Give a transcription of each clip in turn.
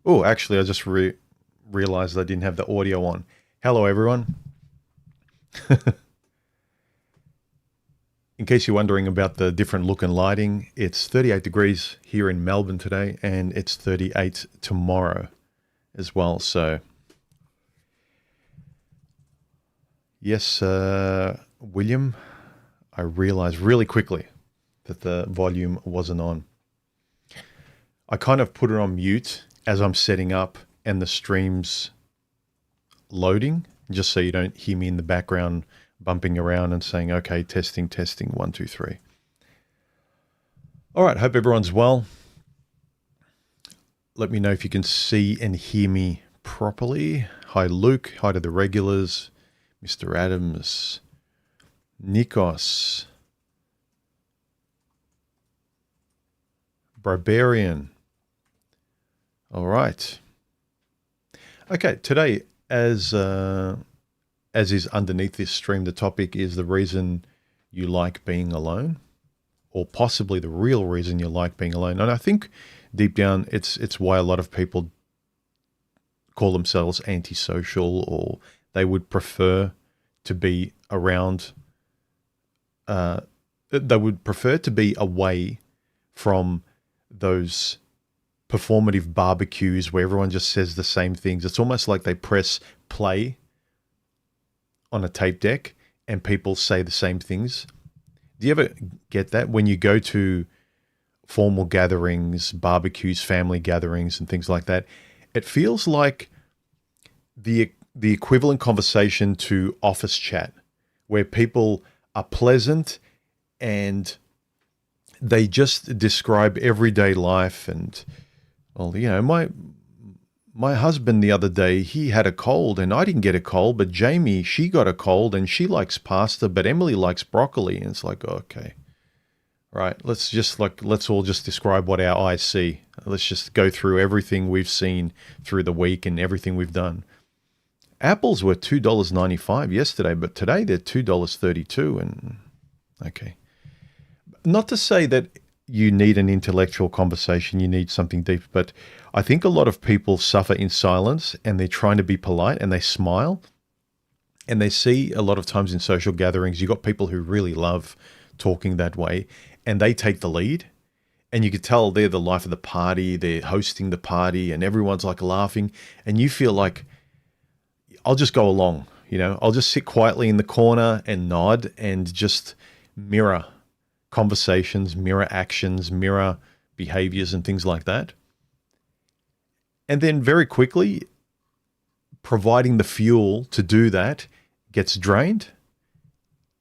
Oh, actually, I just realized I didn't have the audio on. Hello, everyone. In case you're wondering about the different look and lighting, it's 38 degrees here in Melbourne today, and it's 38 tomorrow as well. So, yes, William, I realized really quickly that the volume wasn't on. I kind of put it on mute as I'm setting up and the stream's loading, just so you don't hear me in the background bumping around and saying, okay, testing, testing, 1, 2, 3. All right, hope everyone's well. Let me know if you can see and hear me properly. Hi, Luke. Hi to the regulars. Mr. Adams. Nikos. Barbarian. All right. Okay, today, as is underneath this stream, the topic is the reason you like being alone, or possibly the real reason you like being alone. And I think deep down, it's why a lot of people call themselves antisocial, or they would prefer to be around. They would prefer to be away from those performative barbecues where everyone just says the same things. It's almost like they press play on a tape deck and people say the same things. Do you ever get that when you go to formal gatherings, barbecues, family gatherings, and things like that? It feels like the equivalent conversation to office chat, where people are pleasant and they just describe everyday life. And, well, you know, my husband the other day, he had a cold and I didn't get a cold, but Jamie, she got a cold and she likes pasta, but Emily likes broccoli. And it's like, okay, right, let's all just describe what our eyes see. Let's just go through everything we've seen through the week and everything we've done. Apples were $2.95 yesterday, but today they're $2.32. And okay. Not to say that you need an intellectual conversation, you need something deep, but I think a lot of people suffer in silence and they're trying to be polite and they smile. And they see a lot of times in social gatherings, you've got people who really love talking that way and they take the lead. And you could tell they're the life of the party, they're hosting the party and everyone's like laughing. And you feel like, I'll just go along, you know, I'll just sit quietly in the corner and nod and just mirror conversations, mirror actions, mirror behaviors and things like that. And then very quickly, providing the fuel to do that gets drained.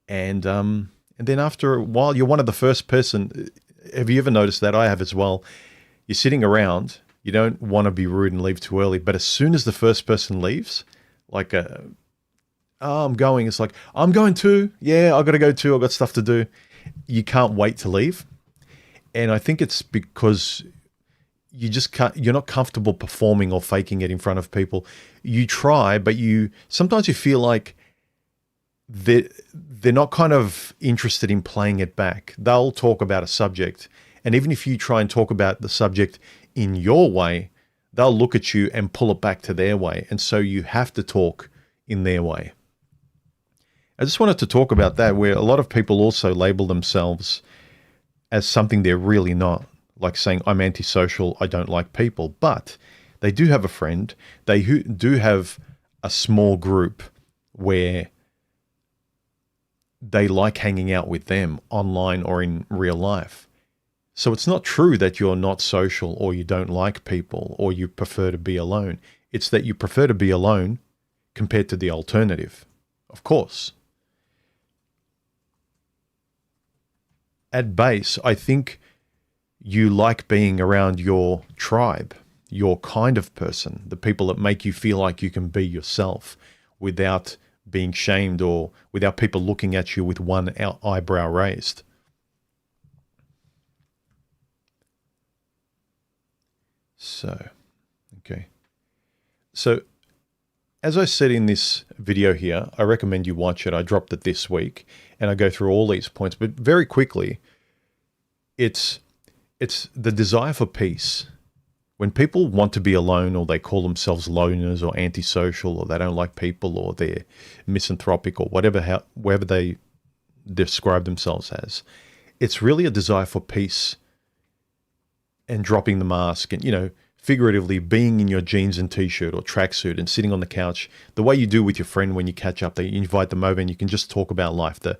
And then after a while, you're one of the first person. Have you ever noticed that? I have as well. You're sitting around, you don't want to be rude and leave too early, but as soon as the first person leaves, like, oh, I'm going, it's like, I'm going too. Yeah, I got to go too. I've got stuff to do. You can't wait to leave. And I think it's because you just can't, you're not comfortable performing or faking it in front of people. You try, but sometimes you feel like they're not kind of interested in playing it back. They'll talk about a subject. And even if you try and talk about the subject in your way, they'll look at you and pull it back to their way. And so you have to talk in their way. I just wanted to talk about that, where a lot of people also label themselves as something they're really not, like saying, I'm antisocial, I don't like people, but they do have a friend, they do have a small group where they like hanging out with them online or in real life. So it's not true that you're not social or you don't like people or you prefer to be alone. It's that you prefer to be alone compared to the alternative, of course. At base, I think you like being around your tribe, your kind of person, the people that make you feel like you can be yourself without being shamed or without people looking at you with one eyebrow raised. So, okay. So, as I said in this video here, I recommend you watch it. I dropped it this week and I go through all these points, but very quickly, it's the desire for peace. when people want to be alone, or they call themselves loners or antisocial, or they don't like people, or they're misanthropic, or whatever they describe themselves as, it's really a desire for peace and dropping the mask and, figuratively being in your jeans and t-shirt or tracksuit and sitting on the couch the way you do with your friend when you catch up. They invite them over and you can just talk about life. The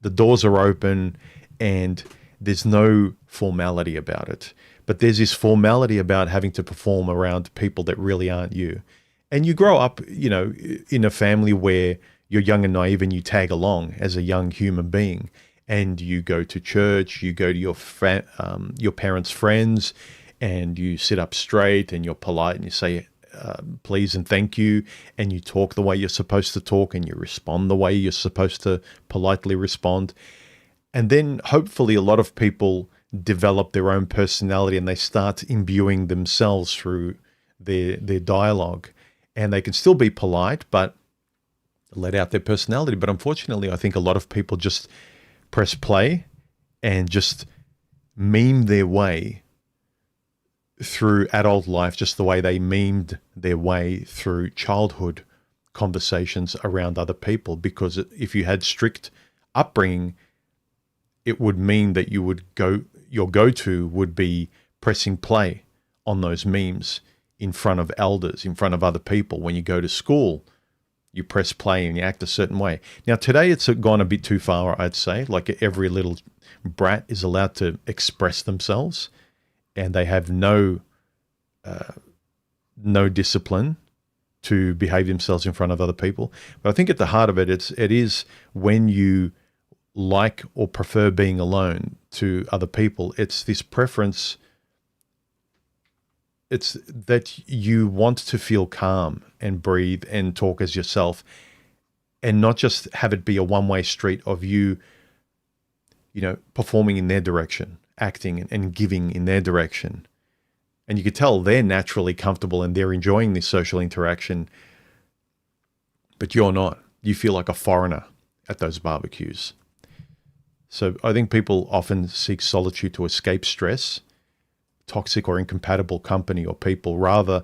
doors are open and there's no formality about it. But there's this formality about having to perform around people that really aren't you. And you grow up, in a family where you're young and naive and you tag along as a young human being. And you go to church, you go to your parents' friends, and you sit up straight and you're polite and you say please and thank you, and you talk the way you're supposed to talk and you respond the way you're supposed to politely respond. And then hopefully a lot of people develop their own personality and they start imbuing themselves through their dialogue, and they can still be polite but let out their personality. But unfortunately, I think a lot of people just press play and just meme their way through adult life, just the way they memed their way through childhood conversations around other people. Because if you had strict upbringing, it would mean that your go-to would be pressing play on those memes in front of elders, in front of other people. When you go to school, you press play and you act a certain way. Now, today it's gone a bit too far, I'd say. Like, every little brat is allowed to express themselves, and they have no discipline to behave themselves in front of other people. But I think at the heart of it, it is when you like or prefer being alone to other people. It's this preference. It's that you want to feel calm and breathe and talk as yourself, and not just have it be a one-way street of you, performing in their direction, acting and giving in their direction. And you could tell they're naturally comfortable and they're enjoying this social interaction, but you're not. You feel like a foreigner at those barbecues. So I think people often seek solitude to escape stress, toxic or incompatible company or people, rather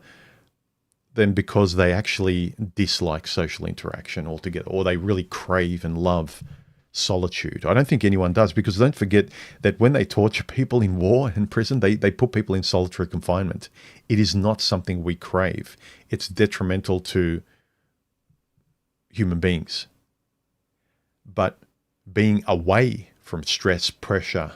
than because they actually dislike social interaction altogether, or they really crave and love solitude. I don't think anyone does, because don't forget that when they torture people in war and prison, they put people in solitary confinement. It is not something we crave. It's detrimental to human beings. But being away from stress, pressure,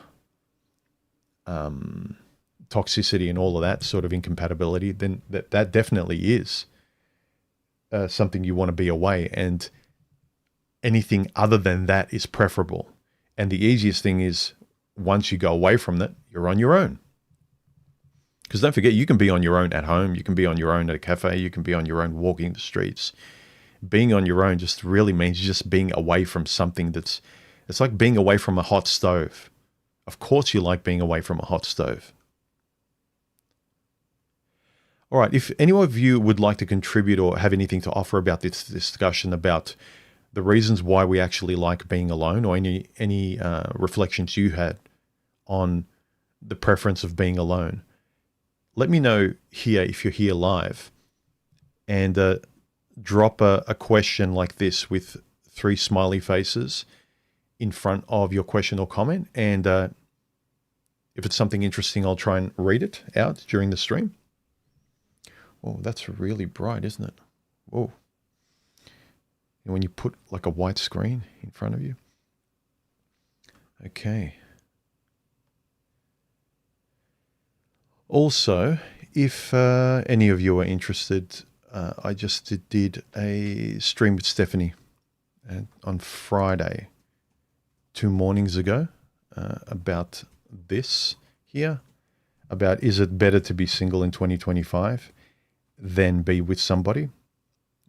toxicity and all of that sort of incompatibility, then that definitely is something you want to be away. And anything other than that is preferable. And the easiest thing is, once you go away from that, you're on your own. Because don't forget, you can be on your own at home. You can be on your own at a cafe. You can be on your own walking the streets. Being on your own just really means just being away from something it's like being away from a hot stove. Of course you like being away from a hot stove. All right, if any of you would like to contribute or have anything to offer about this discussion about the reasons why we actually like being alone, or any reflections you had on the preference of being alone, let me know here if you're here live, and drop a question like this with 3 smiley faces in front of your question or comment. And if it's something interesting, I'll try and read it out during the stream. Oh, that's really bright, isn't it? Whoa. And when you put like a white screen in front of you. Okay. Also, if any of you are interested, I just did a stream with Stephanie on Friday, 2 mornings ago, about this here, about is it better to be single in 2025 than be with somebody?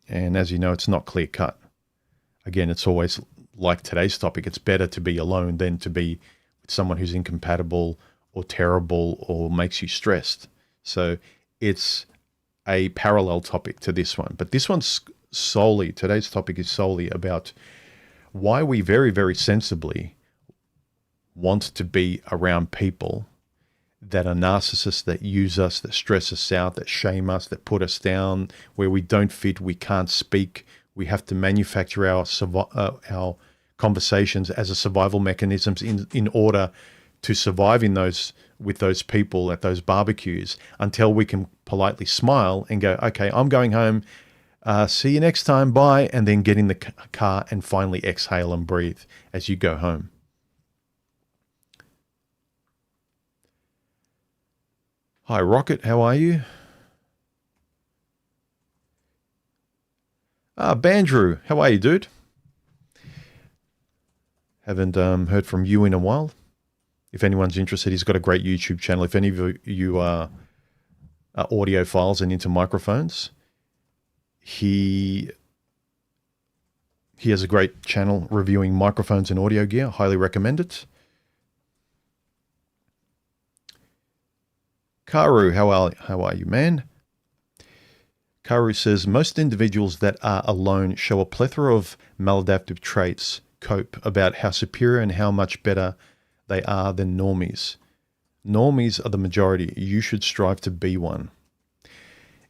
And as you know, it's not clear cut. Again, it's always like today's topic. It's better to be alone than to be with someone who's incompatible or terrible or makes you stressed. So it's a parallel topic to this one. But this one's today's topic is solely about why we very, very sensibly want to be around people that are narcissists, that use us, that stress us out, that shame us, that put us down, where we don't fit, we can't speak. We have to manufacture our conversations as a survival mechanisms in order to survive with those people at those barbecues until we can politely smile and go, okay, I'm going home. See you next time. Bye. And then get in the car and finally exhale and breathe as you go home. Hi, Rocket. How are you? Bandrew. How are you, dude? Haven't heard from you in a while. If anyone's interested, he's got a great YouTube channel. If any of you are audiophiles and into microphones, he has a great channel reviewing microphones and audio gear. Highly recommend it. Karu, how are you, man? Karu says, most individuals that are alone show a plethora of maladaptive traits, cope about how superior and how much better they are than normies. Normies are the majority. You should strive to be one.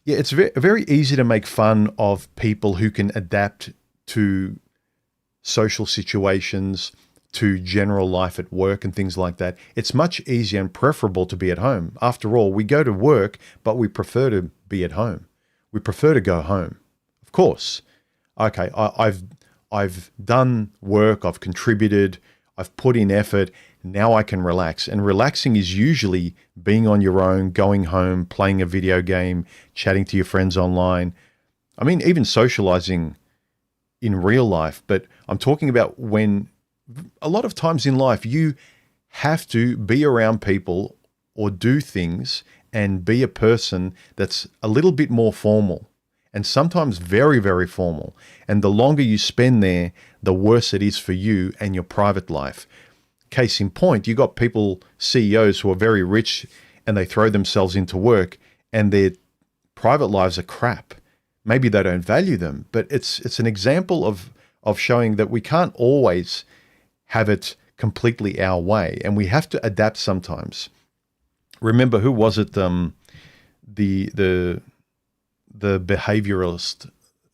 Yeah, it's very easy to make fun of people who can adapt to social situations, to general life at work and things like that. It's much easier and preferable to be at home. After all, we go to work, but we prefer to be at home. We prefer to go home. Of course. Okay, I've done work, I've contributed, I've put in effort, now I can relax. And relaxing is usually being on your own, going home, playing a video game, chatting to your friends online. I mean, even socializing in real life. But I'm talking about when a lot of times in life you have to be around people or do things and be a person that's a little bit more formal and sometimes very, very formal. And the longer you spend there, the worse it is for you and your private life. Case in point, you got people, CEOs who are very rich and they throw themselves into work and their private lives are crap. Maybe they don't value them, but it's an example of showing that we can't always have it completely our way, and we have to adapt sometimes. Remember, who was it? The behavioralist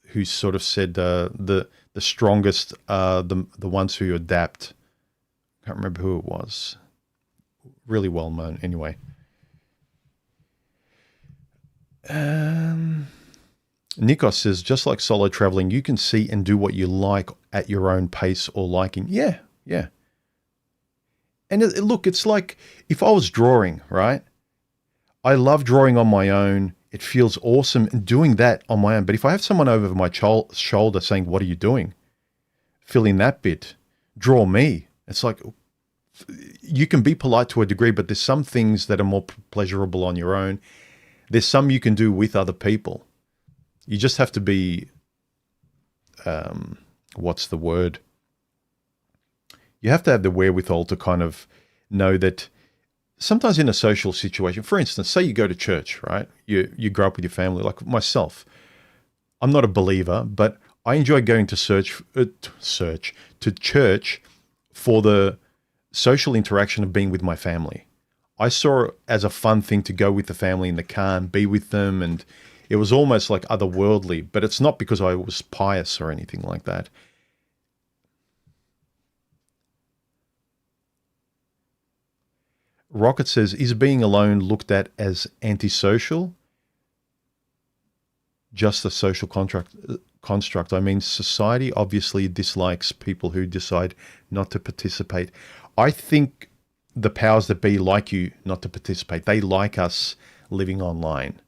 who sort of said the strongest are the ones who adapt. I can't remember who it was. Really well known, anyway. Nikos says, just like solo traveling, you can see and do what you like at your own pace or liking. Yeah. And look, it's like if I was drawing, right? I love drawing on my own. It feels awesome and doing that on my own. But if I have someone over my shoulder saying, what are you doing? Fill in that bit. Draw me. It's like, you can be polite to a degree, but there's some things that are more pleasurable on your own. There's some you can do with other people. You just have to be, what's the word? You have to have the wherewithal to kind of know that sometimes in a social situation, for instance, say you go to church, right? You grow up with your family, like myself. I'm not a believer, but I enjoy going to church for the social interaction of being with my family. I saw it as a fun thing to go with the family in the car and be with them, and it was almost like otherworldly, but it's not because I was pious or anything like that. Rocket says, is being alone looked at as antisocial? Just a social construct. I mean, society obviously dislikes people who decide not to participate. I think the powers that be like you not to participate. They like us living online.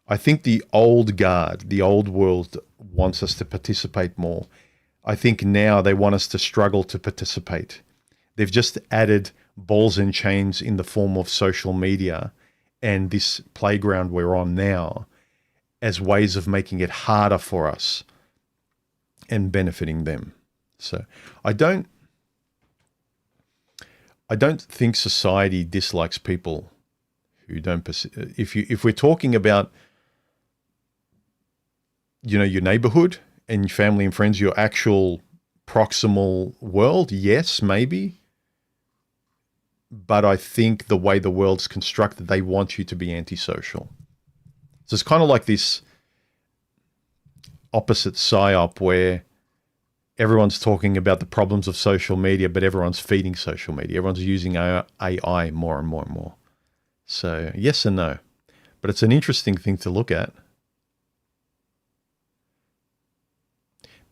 I think the old guard, the old world wants us to participate more. I think now they want us to struggle to participate. They've just added balls and chains in the form of social media and this playground we're on now as ways of making it harder for us and benefiting them. So I don't think society dislikes people who don't. If we're talking about, you know, your neighborhood and your family and friends, your actual proximal world, yes, maybe. but I think the way the world's constructed, they want you to be antisocial. So it's kind of like this opposite psyop where everyone's talking about the problems of social media, but everyone's feeding social media. Everyone's using AI more and more and more. So yes and no, but it's an interesting thing to look at.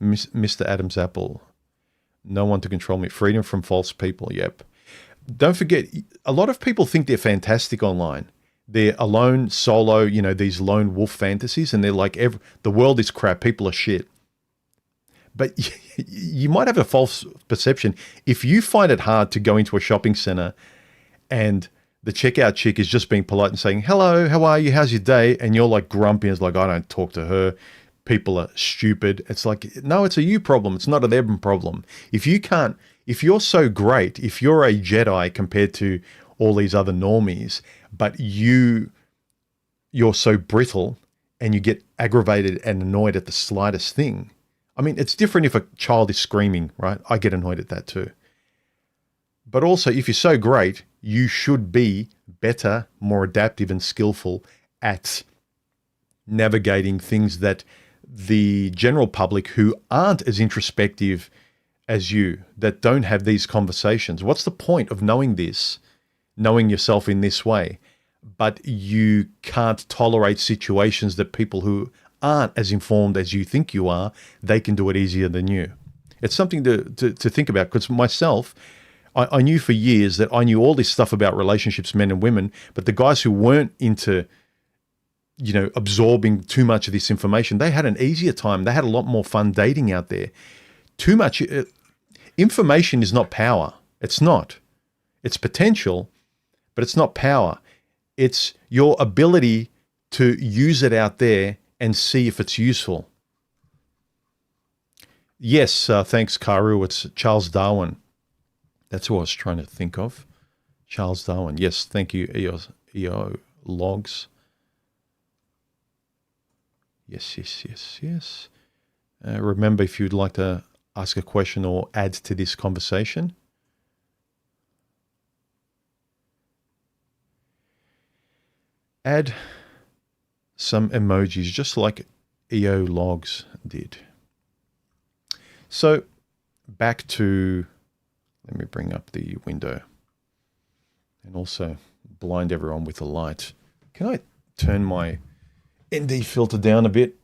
Mr. Adam's apple. No one to control me. Freedom from false people. Yep. Don't forget, a lot of people think they're fantastic online. They're alone, solo, you know, these lone wolf fantasies, and they're like, the world is crap, people are shit. But you might have a false perception. If you find it hard to go into a shopping center and the checkout chick is just being polite and saying, hello, how are you? How's your day? And you're like grumpy and it's like, I don't talk to her. People are stupid. It's like, no, it's a you problem. It's not a them problem. If you're so great, if you're a Jedi compared to all these other normies, but you're so brittle and you get aggravated and annoyed at the slightest thing. I mean, it's different if a child is screaming, right? I get annoyed at that too. But also, if you're so great, you should be better, more adaptive and skillful at navigating things that the general public who aren't as introspective as you, that don't have these conversations. What's the point of knowing this, knowing yourself in this way, but you can't tolerate situations that people who aren't as informed as you think you are, they can do it easier than you. It's something to think about, because myself, I knew for years that I knew all this stuff about relationships, men and women, but the guys who weren't into, you know, absorbing too much of this information, they had an easier time. They had a lot more fun dating out there. Too much information is not power. It's not. It's potential, but it's not power. It's your ability to use it out there and see if it's useful. Yes, thanks, Karu. It's Charles Darwin. That's who I was trying to think of. Charles Darwin. Yes, thank you, EO Logs. Yes. Remember, if you'd like to ask a question or add to this conversation, add some emojis, just like EO Logs did. So back to, let me bring up the window and also blind everyone with the light. Can I turn my ND filter down a bit?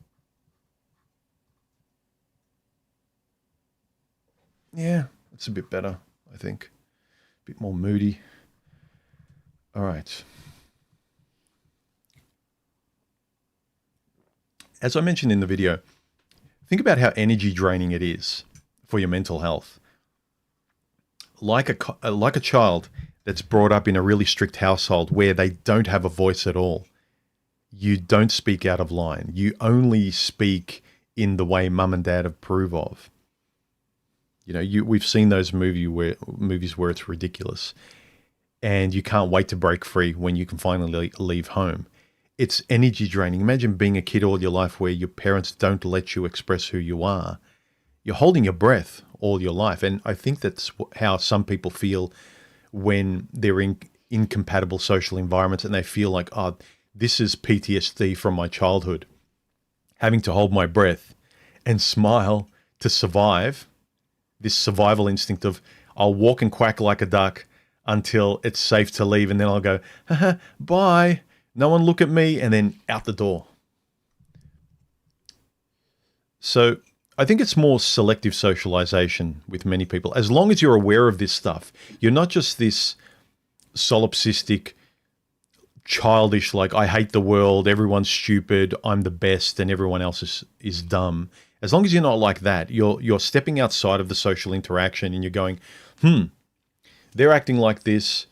Yeah, it's a bit better, I think. A bit more moody. All right. As I mentioned in the video, think about how energy draining it is for your mental health. Like a child that's brought up in a really strict household where they don't have a voice at all. You don't speak out of line. You only speak in the way mum and dad approve of. You know, we've seen those movies where it's ridiculous, and you can't wait to break free when you can finally leave home. It's energy draining. Imagine being a kid all your life where your parents don't let you express who you are. You're holding your breath all your life. And I think that's how some people feel when they're in incompatible social environments and they feel like, oh, this is PTSD from my childhood. Having to hold my breath and smile to survive, this survival instinct of I'll walk and quack like a duck until it's safe to leave, and then I'll go, haha, bye. No one look at me, and then out the door. So I think it's more selective socialization with many people. As long as you're aware of this stuff, you're not just this solipsistic, childish, like, I hate the world, everyone's stupid, I'm the best, and everyone else is dumb. As long as you're not like that, you're stepping outside of the social interaction and you're going, they're acting like this,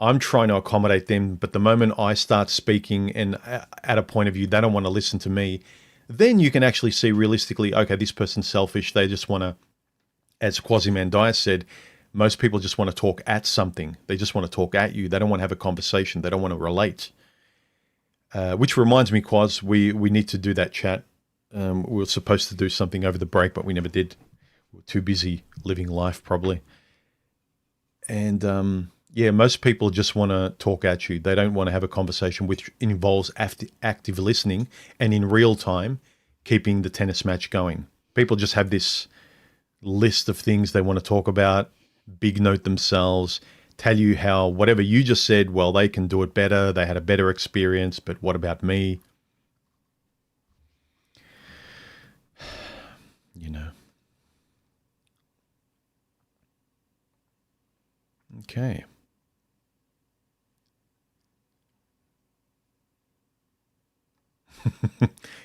I'm trying to accommodate them, but the moment I start speaking and at a point of view, they don't want to listen to me, then you can actually see realistically, okay, this person's selfish. They just want to, as Quasimandias said, most people just want to talk at something. They just want to talk at you. They don't want to have a conversation. They don't want to relate. Which reminds me, Quas, we need to do that chat. We were supposed to do something over the break, but we never did. We were too busy living life, probably. And Yeah, most people just want to talk at you. They don't want to have a conversation which involves active listening and in real time keeping the tennis match going. People just have this list of things they want to talk about, big note themselves, tell you how whatever you just said, well, they can do it better. They had a better experience, but what about me? You know. Okay.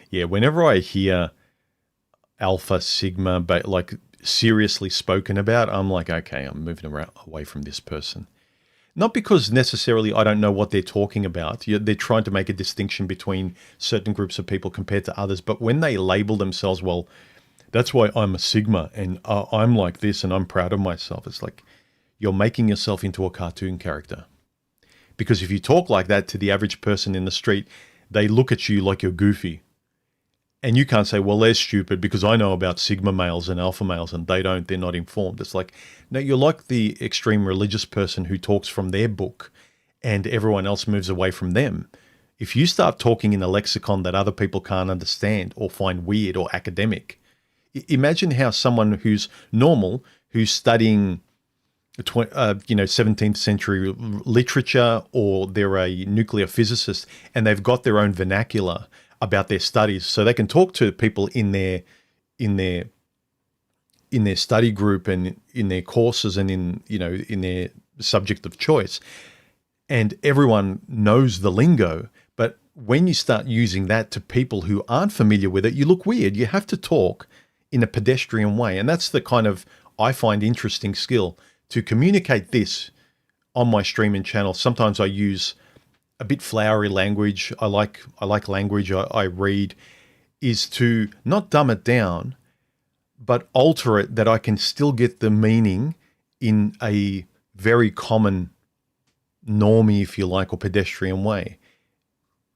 Yeah, whenever I hear Alpha, Sigma, but like seriously spoken about, I'm like, okay, I'm moving away from this person. Not because necessarily I don't know what they're talking about. They're trying to make a distinction between certain groups of people compared to others. But when they label themselves, well, that's why I'm a Sigma and I'm like this and I'm proud of myself. It's like you're making yourself into a cartoon character. Because if you talk like that to the average person in the street, they look at you like you're goofy. And you can't say, well, they're stupid because I know about Sigma males and alpha males and they don't, they're not informed. It's like, no, you're like the extreme religious person who talks from their book and everyone else moves away from them. If you start talking in a lexicon that other people can't understand or find weird or academic, imagine how someone who's normal, who's studying 17th century literature, or they're a nuclear physicist and they've got their own vernacular about their studies, so they can talk to people in their study group and in their courses and in their subject of choice, and everyone knows the lingo. But when you start using that to people who aren't familiar with it, you look weird. You have to talk in a pedestrian way, and that's the kind of, I find, interesting skill to communicate this on my streaming channel. Sometimes I use a bit flowery language. I like language I read, is to not dumb it down, but alter it that I can still get the meaning in a very common, normie, if you like, or pedestrian way.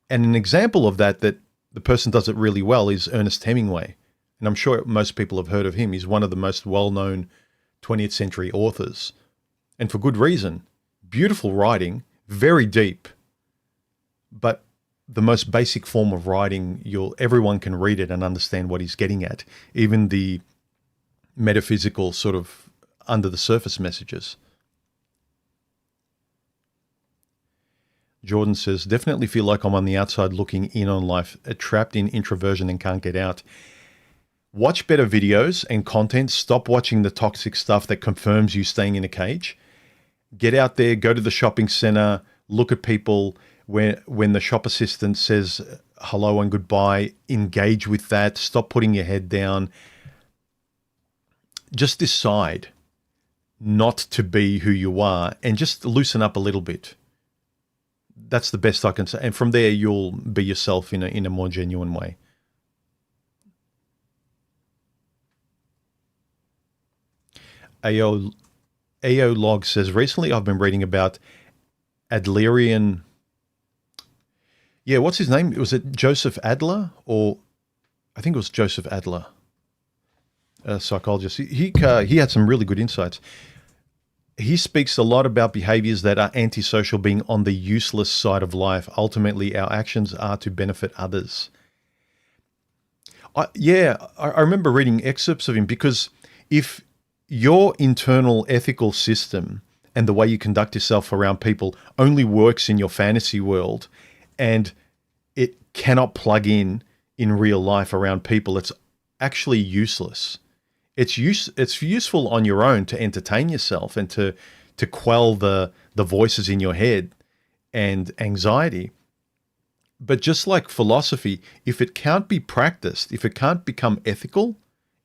And an example of that the person does it really well is Ernest Hemingway. And I'm sure most people have heard of him. He's one of the most well-known 20th century authors. And for good reason. Beautiful writing, very deep. But the most basic form of writing, everyone can read it and understand what he's getting at, even the metaphysical sort of under the surface messages. Jordan says, definitely feel like I'm on the outside looking in on life, trapped in introversion and can't get out. Watch better videos and content. Stop watching the toxic stuff that confirms you staying in a cage. Get out there, go to the shopping center, look at people. When the shop assistant says hello and goodbye, engage with that. Stop putting your head down. Just decide not to be who you are and just loosen up a little bit. That's the best I can say. And from there, you'll be yourself in a more genuine way. AO Log says, recently I've been reading about Adlerian. Yeah, what's his name? Was it Joseph Adler? Or I think it was Joseph Adler, a psychologist. He had some really good insights. He speaks a lot about behaviors that are antisocial being on the useless side of life. Ultimately, our actions are to benefit others. I remember reading excerpts of him, because if your internal ethical system and the way you conduct yourself around people only works in your fantasy world, and it cannot plug in real life around people, it's actually useless. It's useful on your own to entertain yourself and to quell the voices in your head and anxiety. But just like philosophy, if it can't be practiced, if it can't become ethical,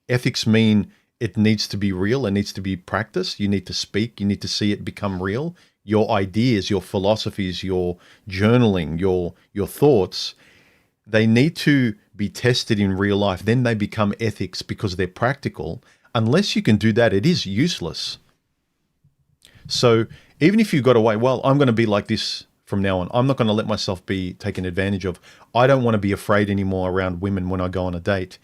ethics mean it needs to be real, it needs to be practiced. You need to speak, you need to see it become real. Your ideas, your philosophies, your journaling, your thoughts, they need to be tested in real life. Then they become ethics because they're practical. Unless you can do that, it is useless. So even if you got away, well, I'm going to be like this from now on. I'm not going to let myself be taken advantage of. I don't want to be afraid anymore around women when I go on a date.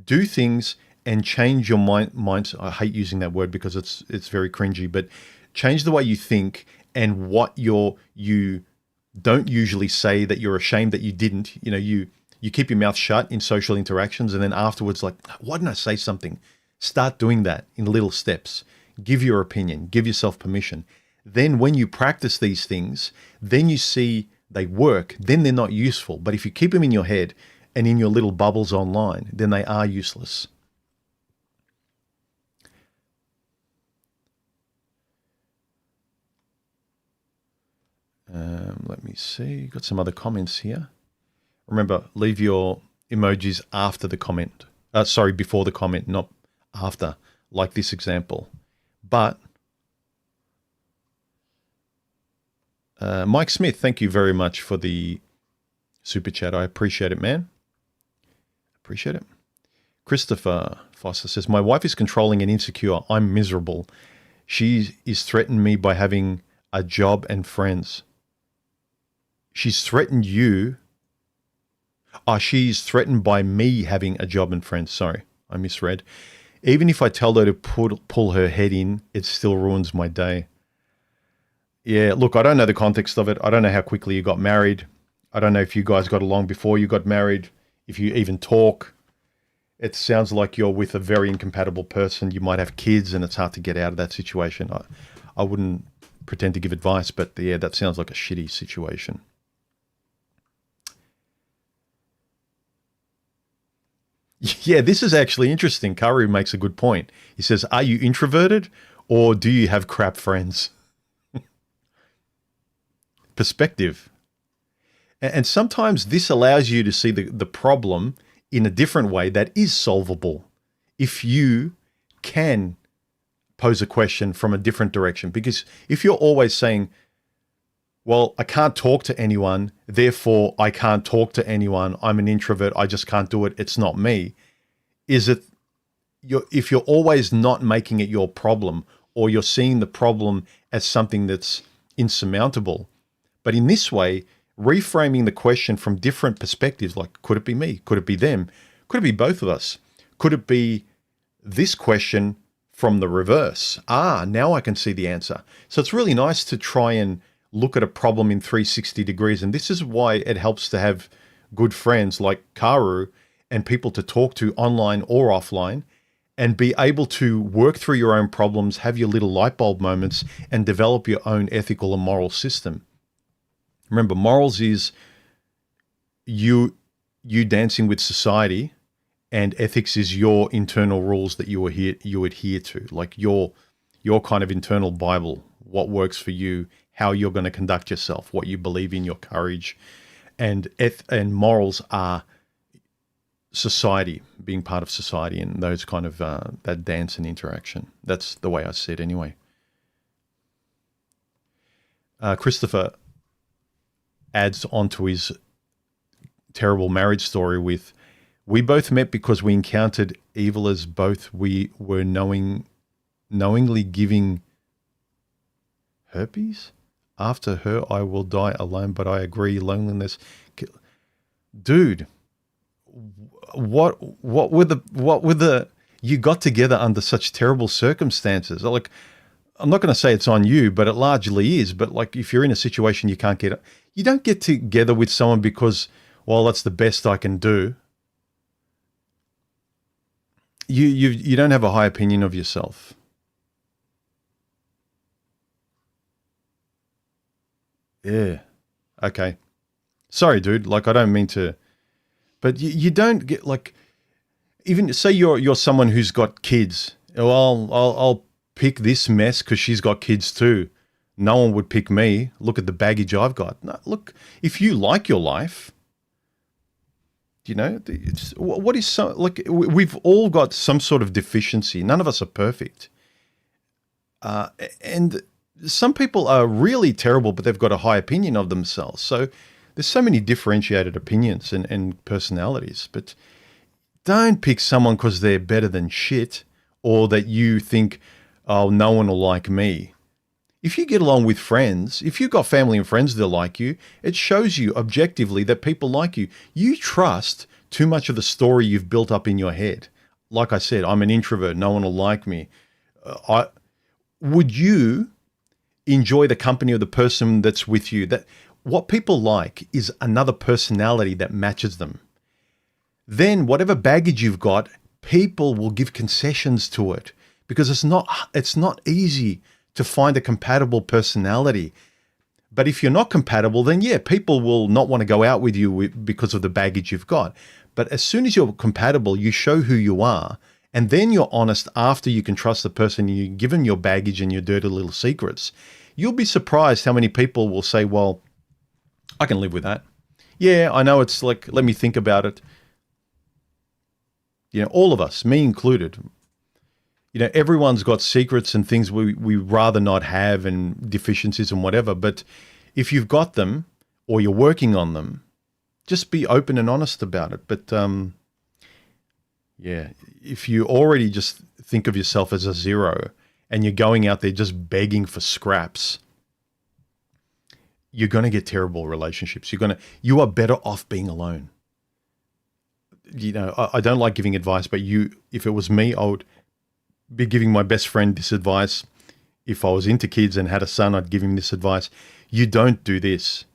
Do things and change your mind. I hate using that word because it's very cringy, but change the way you think and what you don't usually say that you're ashamed that you didn't. You keep your mouth shut in social interactions, and then afterwards, like, why didn't I say something? Start doing that in little steps. Give your opinion. Give yourself permission. Then when you practice these things, then you see they work. Then they're not useful. But if you keep them in your head and in your little bubbles online, then they are useless. Let me see. Got some other comments here. Remember, leave your emojis after the comment. Before the comment, not after, like this example. But Mike Smith, thank you very much for the super chat. I appreciate it, man. Appreciate it. Christopher Foster says, my wife is controlling and insecure. I'm miserable. She is threatened me by having a job and friends. She's threatened you. She's threatened by me having a job and friends. Sorry, I misread. Even if I tell her to pull her head in, it still ruins my day. Yeah, look, I don't know the context of it. I don't know how quickly you got married. I don't know if you guys got along before you got married, if you even talk. It sounds like you're with a very incompatible person. You might have kids and it's hard to get out of that situation. I wouldn't pretend to give advice, but yeah, that sounds like a shitty situation. Yeah, this is actually interesting. Karu makes a good point. He says, are you introverted or do you have crap friends? Perspective. And sometimes this allows you to see the problem in a different way that is solvable if you can pose a question from a different direction. Because if you're always saying, well, I can't talk to anyone, therefore I can't talk to anyone, I'm an introvert, I just can't do it, it's not me. If you're always not making it your problem, or you're seeing the problem as something that's insurmountable. But in this way, reframing the question from different perspectives, like, could it be me? Could it be them? Could it be both of us? Could it be this question from the reverse? Now I can see the answer. So it's really nice to try and look at a problem in 360 degrees. And this is why it helps to have good friends like Karu and people to talk to online or offline and be able to work through your own problems, have your little light bulb moments, and develop your own ethical and moral system. Remember, morals is you dancing with society, and ethics is your internal rules that you adhere to, like your kind of internal Bible, what works for you, how you're going to conduct yourself, what you believe in, your courage, and morals are society, being part of society, and those kind of that dance and interaction. That's the way I see it anyway. Christopher adds on to his terrible marriage story with, we both met because we encountered evil as both we were knowingly giving herpes. After her, I will die alone, but I agree, loneliness. Dude, what were the you got together under such terrible circumstances? Like, I'm not going to say it's on you, but it largely is. But like, if you're in a situation you can't get, you don't get together with someone because, well, that's the best I can do. You don't have a high opinion of yourself. Yeah. Okay. Sorry, dude. Like, I don't mean to, but you don't get, like, even say you're someone who's got kids. Well, I'll pick this mess because she's got kids too. No one would pick me. Look at the baggage I've got. No, look, if you like your life, you know, what is so, like, we've all got some sort of deficiency. None of us are perfect. And some people are really terrible, but they've got a high opinion of themselves. So there's so many differentiated opinions and personalities, but don't pick someone because they're better than shit, or that you think, oh, no one will like me. If you get along with friends, if you've got family and friends that like you, it shows you objectively that people like you. You trust too much of the story you've built up in your head. Like I said, I'm an introvert, no one will like me. Would you, enjoy the company of the person that's with you. That what people like is another personality that matches them. Then whatever baggage you've got, people will give concessions to it because it's not easy to find a compatible personality. But if you're not compatible, then yeah, people will not want to go out with you because of the baggage you've got. But as soon as you're compatible, you show who you are, and then you're honest after you can trust the person and you give them your baggage and your dirty little secrets. You'll be surprised how many people will say, well, I can live with that. Yeah, I know it's like, let me think about it. All of us, me included, everyone's got secrets and things we rather not have and deficiencies and whatever. But if you've got them or you're working on them, just be open and honest about it. But if you already just think of yourself as a zero and you're going out there just begging for scraps, you're going to get terrible relationships. You are better off being alone. I don't like giving advice, but if it was me, I would be giving my best friend this advice. If I was into kids and had a son, I'd give him this advice. You don't do this.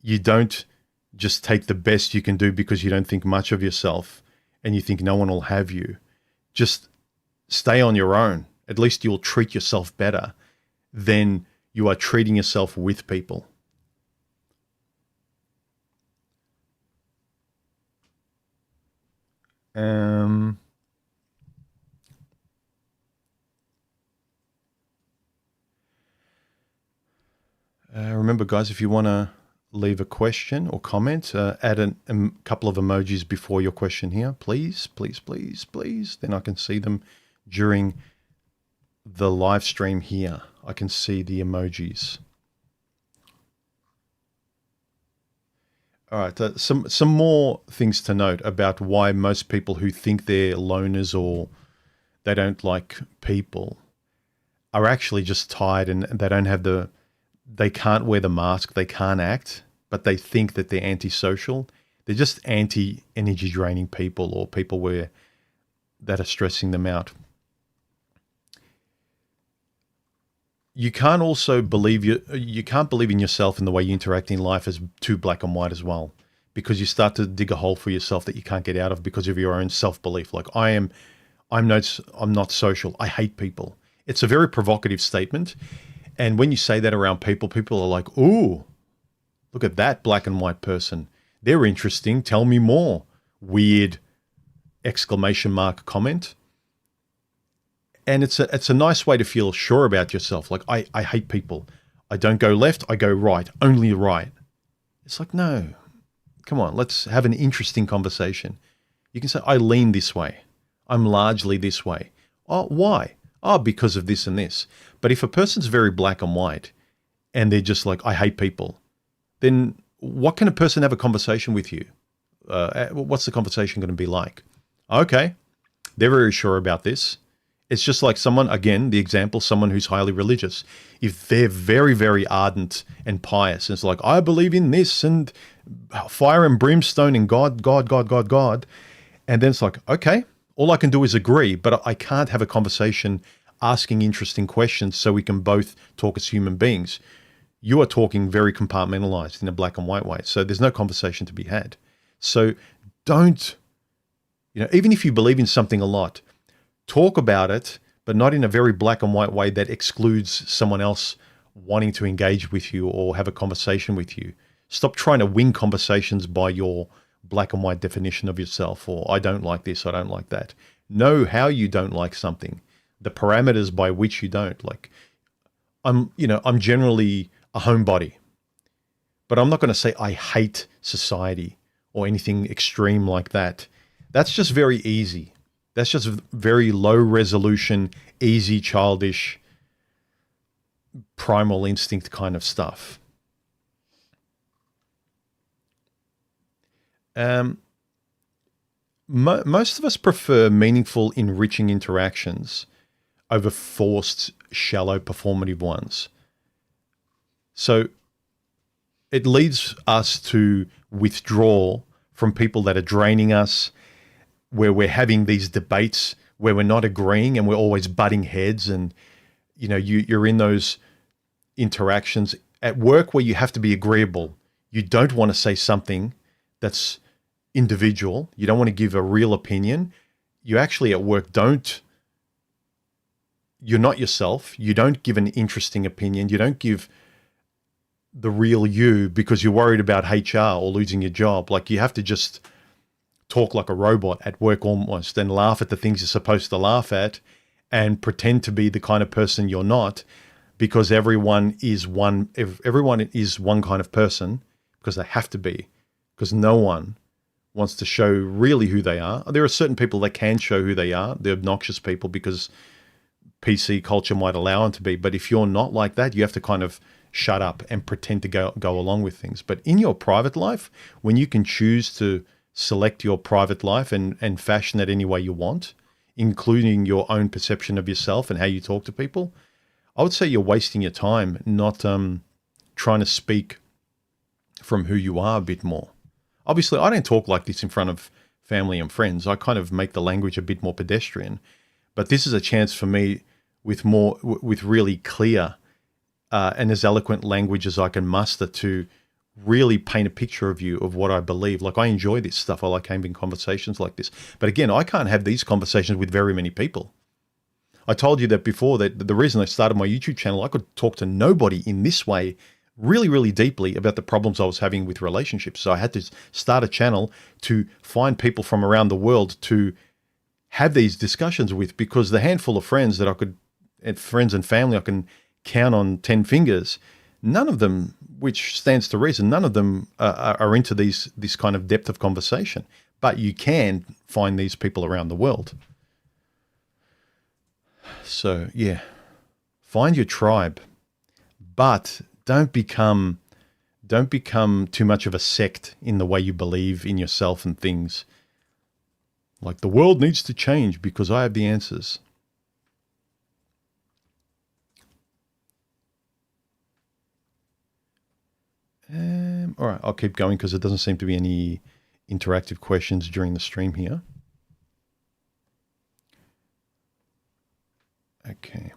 You don't just take the best you can do because you don't think much of yourself and you think no one will have you. Just stay on your own. At least you'll treat yourself better than you are treating yourself with people. Remember, guys, if you want to leave a question or comment, add a couple of emojis before your question here, please, please, please, please. Then I can see them during the live stream here. I can see the emojis. All right, some more things to note about why most people who think they're loners or they don't like people are actually just tired and they can't wear the mask, they can't act, but they think that they're antisocial. They're just anti-energy draining people or people that are stressing them out. You can't also you can't believe in yourself and the way you interact in life as too black and white as well, because you start to dig a hole for yourself that you can't get out of because of your own self-belief. Like I'm not social. I hate people. It's a very provocative statement. And when you say that around people are like, ooh, look at that black and white person. They're interesting. Tell me more. Weird exclamation mark comment. And it's a nice way to feel sure about yourself. Like, I hate people. I don't go left, I go right, only right. It's like, no, come on, let's have an interesting conversation. You can say, I lean this way. I'm largely this way. Oh, why? Oh, because of this and this. But if a person's very black and white and they're just like, I hate people, then what can a person have a conversation with you? What's the conversation going to be like? Okay, they're very sure about this. It's just like someone, again, the example, someone who's highly religious. If they're very, very ardent and pious, and it's like, I believe in this and fire and brimstone and God, God, God, God, God. And then it's like, okay, all I can do is agree, but I can't have a conversation asking interesting questions so we can both talk as human beings. You are talking very compartmentalized in a black and white way. So there's no conversation to be had. So don't, even if you believe in something a lot, talk about it, but not in a very black and white way that excludes someone else wanting to engage with you or have a conversation with you. Stop trying to win conversations by your black and white definition of yourself, or I don't like this, I don't like that. Know how you don't like something, the parameters by which you don't. Like, I'm generally a homebody, but I'm not going to say I hate society or anything extreme like that. That's just very easy. That's just very low resolution, easy, childish, primal instinct kind of stuff. Most of us prefer meaningful, enriching interactions over forced, shallow, performative ones. So it leads us to withdraw from people that are draining us, where we're having these debates where we're not agreeing and we're always butting heads, and you're in those interactions at work where you have to be agreeable. You don't want to say something that's individual. You don't want to give a real opinion. You actually at work you're not yourself. You don't give an interesting opinion. You don't give the real you because you're worried about HR or losing your job. Like, you have to just talk like a robot at work almost, and laugh at the things you're supposed to laugh at, and pretend to be the kind of person you're not, because everyone is one kind of person, because they have to be, because no one wants to show really who they are. There are certain people that can show who they are. They're obnoxious people because PC culture might allow them to be. But if you're not like that, you have to kind of shut up and pretend to go along with things. But in your private life, when you can choose to select your private life and fashion it any way you want, including your own perception of yourself and how you talk to people, I would say you're wasting your time not trying to speak from who you are a bit more. Obviously, I don't talk like this in front of family and friends. I kind of make the language a bit more pedestrian. But this is a chance for me with really clear and as eloquent language as I can muster to really paint a picture of you, of what I believe. Like, I enjoy this stuff. I like having conversations like this. But again, I can't have these conversations with very many people. I told you that before, that the reason I started my YouTube channel, I could talk to nobody in this way really, really deeply about the problems I was having with relationships. So I had to start a channel to find people from around the world to have these discussions with, because the handful of friends friends and family I can count on 10 fingers, none of them, which stands to reason, none of them are into this kind of depth of conversation. But you can find these people around the world. So yeah, find your tribe, but don't become too much of a sect in the way you believe in yourself and things. Like, the world needs to change because I have the answers. All right, I'll keep going because there doesn't seem to be any interactive questions during the stream here. Okay.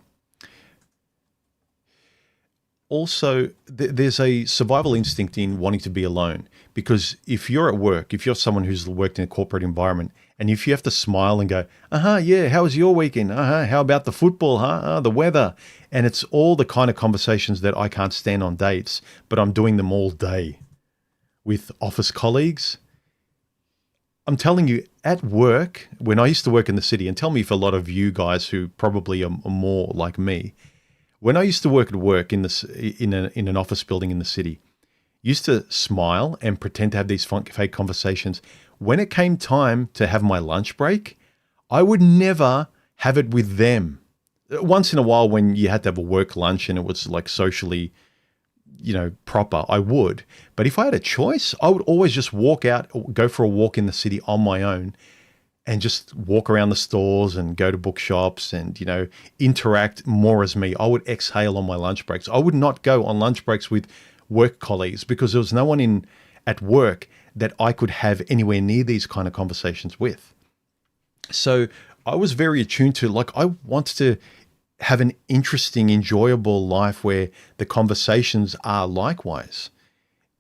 Also, there's a survival instinct in wanting to be alone, because if you're at work, if you're someone who's worked in a corporate environment, and if you have to smile and go, yeah, how was your weekend? How about the football? The weather? And it's all the kind of conversations that I can't stand on dates, but I'm doing them all day with office colleagues. I'm telling you, at work, when I used to work in the city, and tell me if a lot of you guys who probably are more like me, when I used to work at work in an office building in the city, used to smile and pretend to have these fake conversations. When it came time to have my lunch break, I would never have it with them. Once in a while, when you had to have a work lunch and it was like socially, proper, I would. But if I had a choice, I would always just walk out, go for a walk in the city on my own, and just walk around the stores and go to bookshops and, interact more as me. I would exhale on my lunch breaks. I would not go on lunch breaks with work colleagues because there was no one at work that I could have anywhere near these kind of conversations with. So I was very attuned to, I wanted to have an interesting, enjoyable life where the conversations are likewise.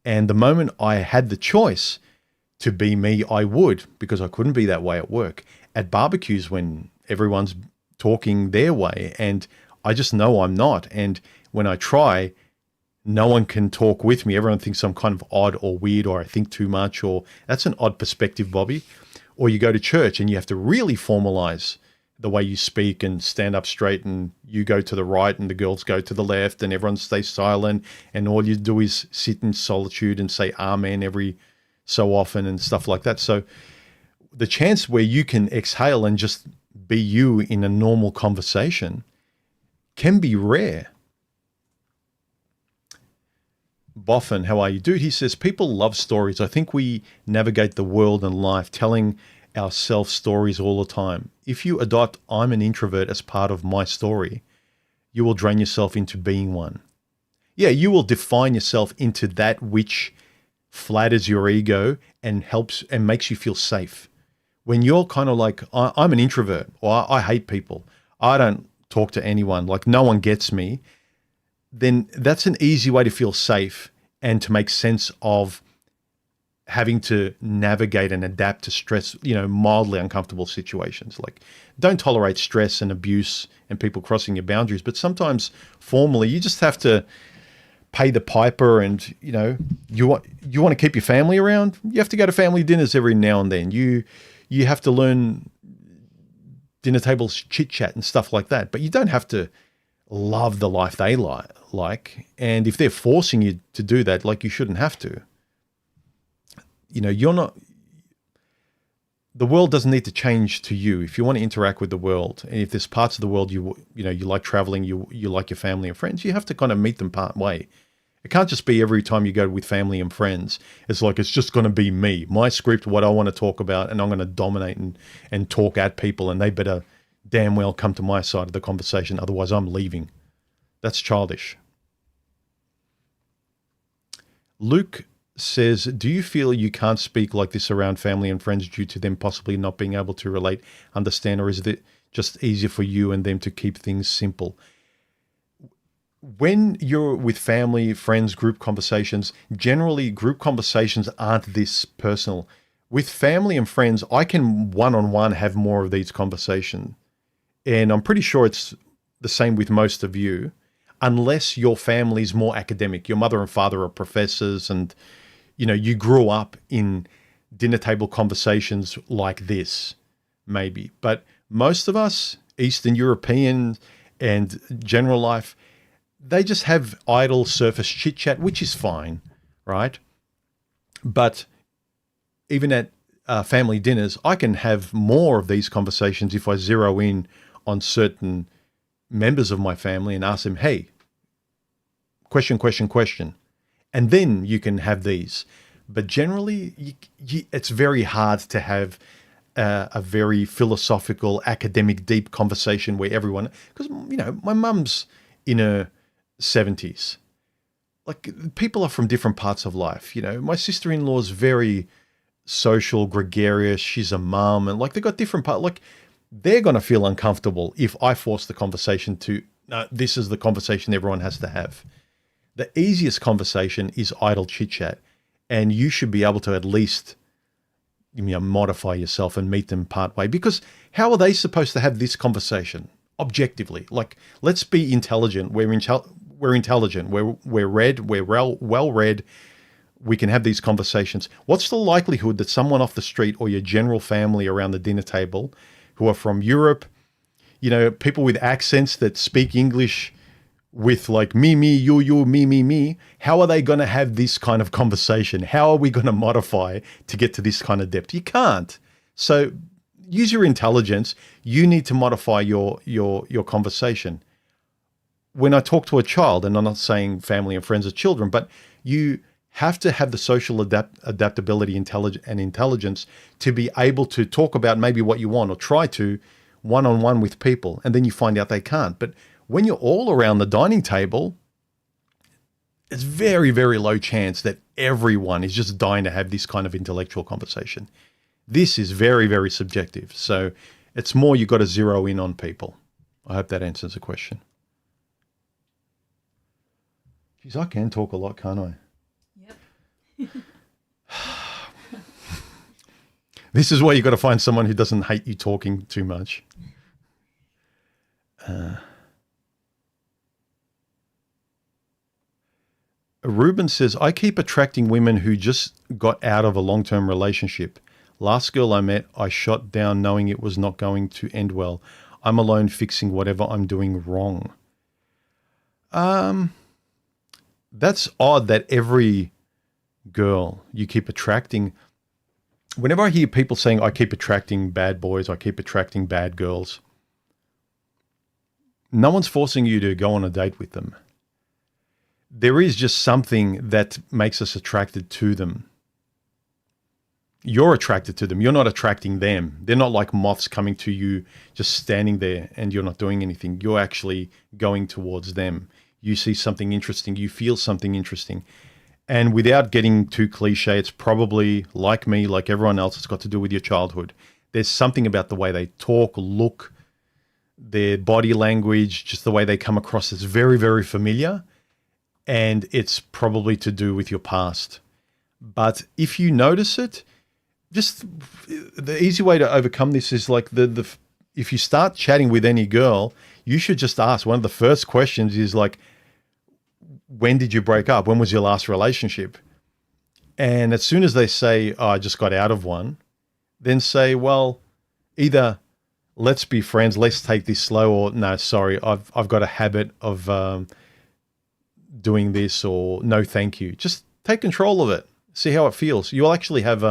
And the moment I had the choice to be me, I would, because I couldn't be that way at work. At barbecues, when everyone's talking their way, and I just know I'm not. And when I try, no one can talk with me. Everyone thinks I'm kind of odd or weird, or I think too much, or that's an odd perspective, Bobby. Or you go to church and you have to really formalize the way you speak and stand up straight, and you go to the right and the girls go to the left and everyone stays silent, and all you do is sit in solitude and say amen every so often and stuff like that. So the chance where you can exhale and just be you in a normal conversation can be rare. Boffin, how are you? Dude, he says, people love stories. I think we navigate the world and life telling ourselves stories all the time. If you adopt I'm an introvert as part of my story, you will drain yourself into being one. Yeah, you will define yourself into that which flatters your ego and helps and makes you feel safe. When you're kind of like, I'm an introvert, or I hate people, I don't talk to anyone, like no one gets me, then that's an easy way to feel safe and to make sense of having to navigate and adapt to stress, mildly uncomfortable situations. Like, don't tolerate stress and abuse and people crossing your boundaries, but sometimes formally you just have to pay the piper, and you want to keep your family around, you have to go to family dinners every now and then. You have to learn dinner tables chit chat and stuff like that, but you don't have to love the life they like. And if they're forcing you to do that, like, you shouldn't have to. You're not, the world doesn't need to change to you. If you want to interact with the world, and if there's parts of the world you like traveling, you like your family and friends, you have to kind of meet them part way. It can't just be every time you go with family and friends, it's like, it's just going to be me, my script, what I want to talk about, and I'm going to dominate and talk at people, and they better damn well come to my side of the conversation, otherwise I'm leaving. That's childish. Luke says, do you feel you can't speak like this around family and friends due to them possibly not being able to relate, understand, or is it just easier for you and them to keep things simple? When you're with family, friends, group conversations, generally group conversations aren't this personal. With family and friends, I can one-on-one have more of these conversations. And I'm pretty sure it's the same with most of you, unless your family's more academic. Your mother and father are professors, and you grew up in dinner table conversations like this, maybe. But most of us, Eastern European and general life, they just have idle surface chit chat, which is fine, right? But even at family dinners, I can have more of these conversations if I zero in on certain members of my family and ask them, hey, question. And then you can have these. But generally, it's very hard to have a very philosophical, academic, deep conversation where everyone, because, my mum's in her 70s. Like, people are from different parts of life. My sister-in-law is very social, gregarious. She's a mom, and like, they've got different parts. Like, they're going to feel uncomfortable if I force the conversation to, this is the conversation everyone has to have. The easiest conversation is idle chit chat, and you should be able to at least modify yourself and meet them part way, because how are they supposed to have this conversation objectively? Like, let's be intelligent. We're intelligent. We're read. We're well read. We can have these conversations. What's the likelihood that someone off the street or your general family around the dinner table who are from Europe, people with accents that speak English with like me, you, me, how are they going to have this kind of conversation? How are we going to modify to get to this kind of depth? You can't. So use your intelligence. You need to modify your conversation. When I talk to a child, and I'm not saying family and friends are children, but you have to have the social adaptability and intelligence to be able to talk about maybe what you want, or try to one-on-one with people, and then you find out they can't. But when you're all around the dining table, it's very, very low chance that everyone is just dying to have this kind of intellectual conversation. This is very, very subjective. So it's more, you've got to zero in on people. I hope that answers the question. Geez, I can talk a lot, can't I? Yep. This is why you've got to find someone who doesn't hate you talking too much. Ruben says, I keep attracting women who just got out of a long-term relationship. Last girl I met, I shot down knowing it was not going to end well. I'm alone fixing whatever I'm doing wrong. That's odd that every girl you keep attracting. Whenever I hear people saying, I keep attracting bad boys, I keep attracting bad girls, no one's forcing you to go on a date with them. There is just something that makes us attracted to them. You're attracted to them. You're not attracting them. They're not like moths coming to you, just standing there and you're not doing anything. You're actually going towards them. You see something interesting. You feel something interesting. And without getting too cliche, it's probably like me, like everyone else, it's got to do with your childhood. There's something about the way they talk, look, their body language, just the way they come across is very, very familiar. and it's probably to do with your past. But if you notice it, just the easy way to overcome this is like if you start chatting with any girl, you should just ask. One of the first questions is like, when did you break up? When was your last relationship? And as soon as they say, oh, I just got out of one, then say, well, either let's be friends, let's take this slow, or no, sorry, I've got a habit of doing this, or no, thank you. Just take control of it. See how it feels. You'll actually have,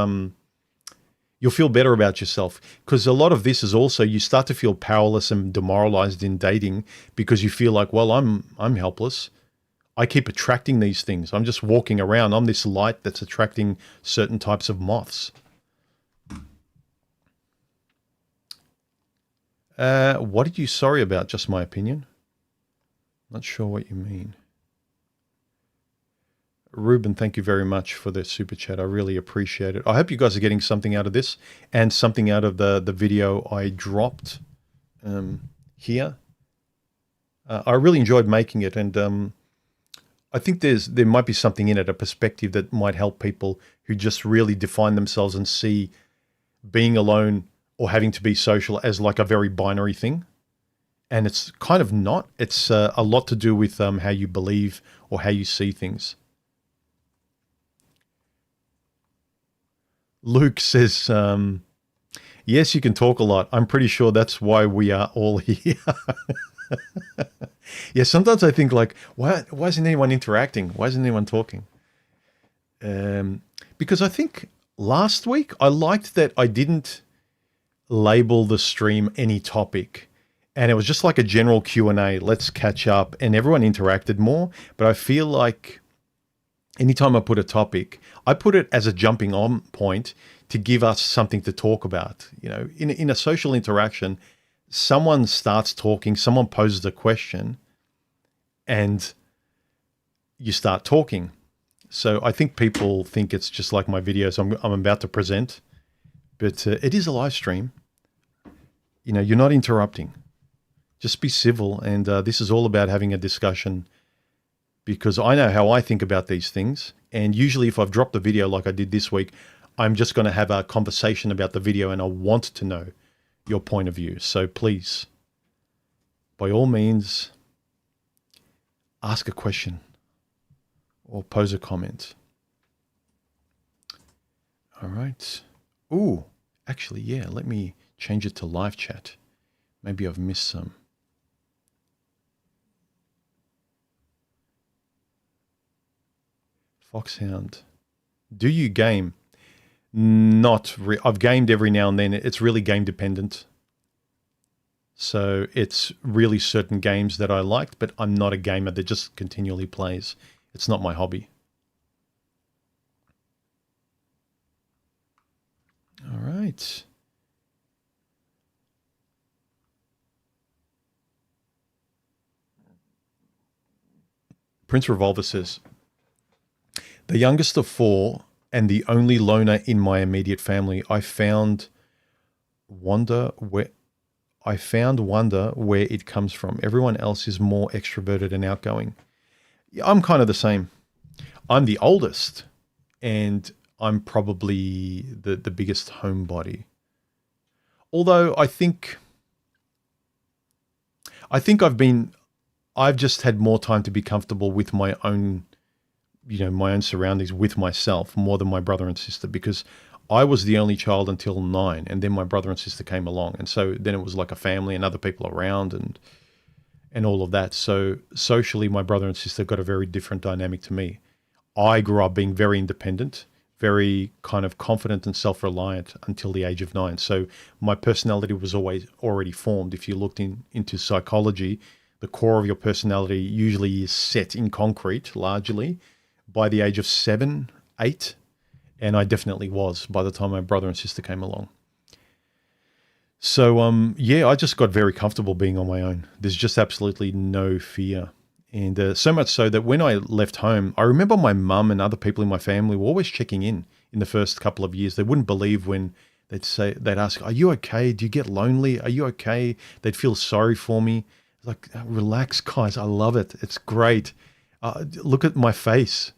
you'll feel better about yourself, because a lot of this is also you start to feel powerless and demoralized in dating because you feel like, well, I'm helpless. I keep attracting these things. I'm just walking around. I'm this light that's attracting certain types of moths. What are you sorry about? Just my opinion. Not sure what you mean. Ruben, thank you very much for the super chat. I really appreciate it. I hope you guys are getting something out of this and something out of the video I dropped here. I really enjoyed making it, and I think there might be something in it, a perspective that might help people who just really define themselves and see being alone or having to be social as like a very binary thing. And it's kind of not. It's a lot to do with how you believe or how you see things. Luke says, yes, you can talk a lot. I'm pretty sure that's why we are all here. Yeah, sometimes I think like, why isn't anyone interacting? Why isn't anyone talking? Because I think last week I liked that I didn't label the stream any topic, and it was just like a general Q&A. Let's catch up, and everyone interacted more. But I feel like anytime I put a topic, I put it as a jumping on point to give us something to talk about. You know, in a social interaction, someone starts talking, someone poses a question, and you start talking. So I think people think it's just like my videos I'm about to present, but it is a live stream. You know, you're not interrupting. Just be civil, and this is all about having a discussion, because I know how I think about these things, and usually if I've dropped a video like I did this week, I'm just going to have a conversation about the video, and I want to know your point of view. So please, by all means, ask a question or pose a comment. All right. Ooh, actually, yeah, let me change it to live chat. Maybe I've missed some. Foxhound. Do you game? I've gamed every now and then. It's really game dependent. So it's really certain games that I liked, but I'm not a gamer that just continually plays. It's not my hobby. All right. Prince Revolver says, the youngest of four and the only loner in my immediate family, I found wonder where it comes from. Everyone else is more extroverted and outgoing. Yeah, I'm kind of the same. I'm the oldest, and I'm probably the biggest homebody. Although I think I've just had more time to be comfortable with my own, my own surroundings, with myself, more than my brother and sister, because I was the only child until 9, and then my brother and sister came along. And so then it was like a family and other people around and all of that. So socially, my brother and sister got a very different dynamic to me. I grew up being very independent, very kind of confident and self-reliant until the age of 9. So my personality was always already formed. If you looked into psychology, the core of your personality usually is set in concrete largely by the age of 7, 8. And I definitely was by the time my brother and sister came along. So, yeah, I just got very comfortable being on my own. There's just absolutely no fear. And so much so that when I left home, I remember my mum and other people in my family were always checking in the first couple of years. They wouldn't believe when they'd ask, are you okay? Do you get lonely? Are you okay? They'd feel sorry for me. Like, relax, guys. I love it. It's great. Look at my face.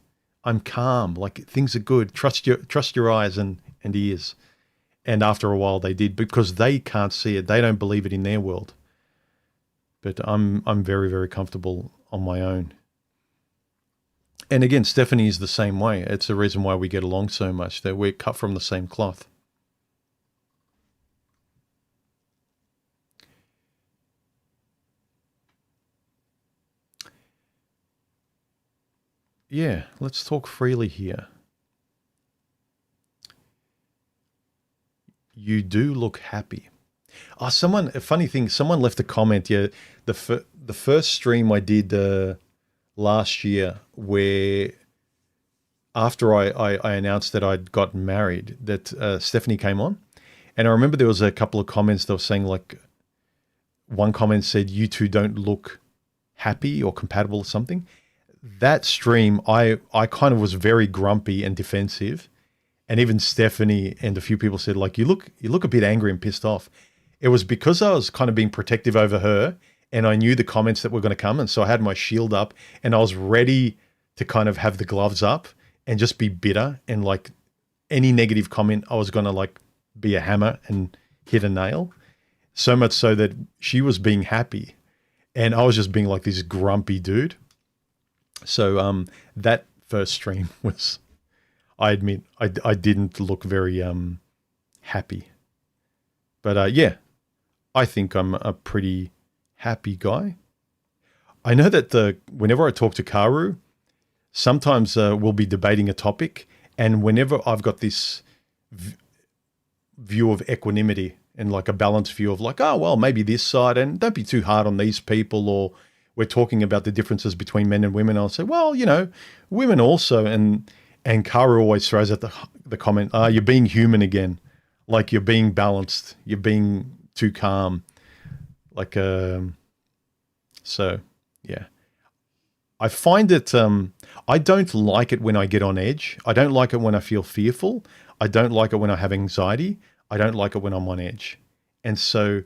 I'm calm. Like things are good. Trust your eyes and ears. And after a while they did, because they can't see it. They don't believe it in their world. But I'm very, very comfortable on my own. And again, Stephanie is the same way. It's the reason why we get along so much, that we're cut from the same cloth. Yeah, let's talk freely here. You do look happy. Oh, a funny thing, someone left a comment. Yeah, the first stream I did last year, where after I announced that I'd gotten married, that Stephanie came on. And I remember there was a couple of comments that were saying, like, one comment said, you two don't look happy or compatible or something. That stream, I kind of was very grumpy and defensive. And even Stephanie and a few people said, like, you look a bit angry and pissed off. It was because I was kind of being protective over her, and I knew the comments that were going to come. And so I had my shield up, and I was ready to kind of have the gloves up and just be bitter. And like any negative comment, I was going to like be a hammer and hit a nail. So much so that she was being happy and I was just being like this grumpy dude. So that first stream was, I admit, I didn't look very happy. But yeah, I think I'm a pretty happy guy. I know that whenever I talk to Karu, sometimes we'll be debating a topic, and whenever I've got this view of equanimity and like a balanced view of like, oh, well, maybe this side, and don't be too hard on these people, or we're talking about the differences between men and women, I'll say, well, you know, women also. And Karu always throws out the comment, you're being human again. Like you're being balanced. You're being too calm. Like, so yeah. I find it, I don't like it when I get on edge. I don't like it when I feel fearful. I don't like it when I have anxiety. I don't like it when I'm on edge. And so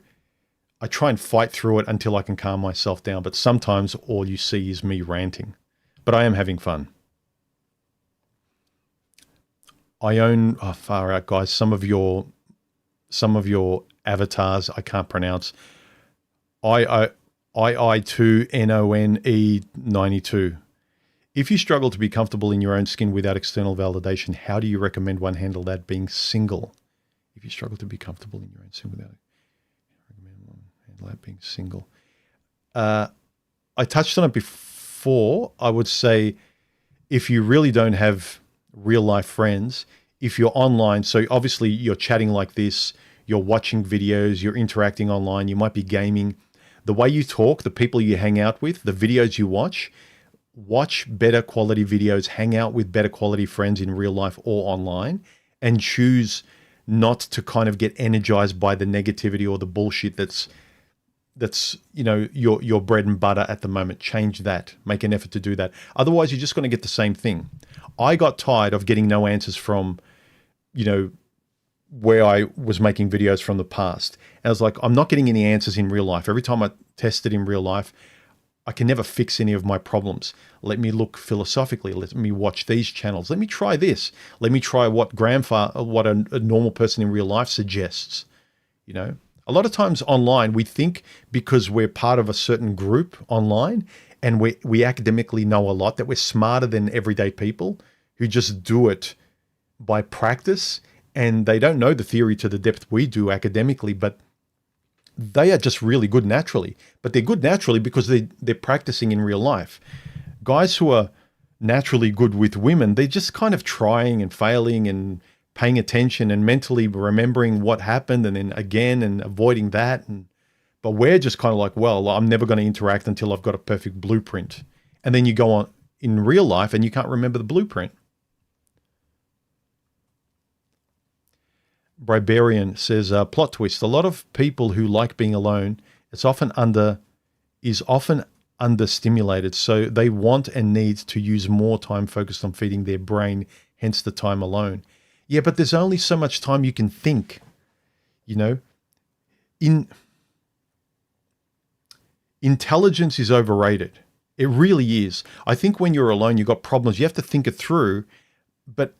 I try and fight through it until I can calm myself down. But sometimes all you see is me ranting. But I am having fun. I own, far out, guys, some of your avatars I can't pronounce. II2NONE92. If you struggle to be comfortable in your own skin without external validation, how do you recommend one handle that being single? If you struggle to be comfortable in your own skin without being single. I touched on it before. I would say if you really don't have real life friends, if you're online, so obviously you're chatting like this, you're watching videos, you're interacting online, you might be gaming. The way you talk, the people you hang out with, the videos you watch better quality videos, hang out with better quality friends in real life or online, and choose not to kind of get energized by the negativity or the bullshit that's you know, your bread and butter at the moment. Change that. Make an effort to do that. Otherwise, you're just going to get the same thing. I got tired of getting no answers from, you know, where I was making videos from the past. And I was like, I'm not getting any answers in real life. Every time I test it in real life, I can never fix any of my problems. Let me look philosophically. Let me watch these channels. Let me try this. Let me try what a normal person in real life suggests, you know. A lot of times online, we think because we're part of a certain group online and we academically know a lot, that we're smarter than everyday people who just do it by practice, and they don't know the theory to the depth we do academically, but they are just really good naturally. But they're good naturally because they're practicing in real life. Guys who are naturally good with women, they're just kind of trying and failing and paying attention and mentally remembering what happened and then again and avoiding that. But we're just kind of like, well, I'm never going to interact until I've got a perfect blueprint. And then you go on in real life and you can't remember the blueprint. Briberian says, plot twist. A lot of people who like being alone, is often understimulated. So they want and need to use more time focused on feeding their brain, hence the time alone. Yeah, but there's only so much time you can think, you know. Intelligence is overrated. It really is. I think when you're alone, you've got problems. You have to think it through, but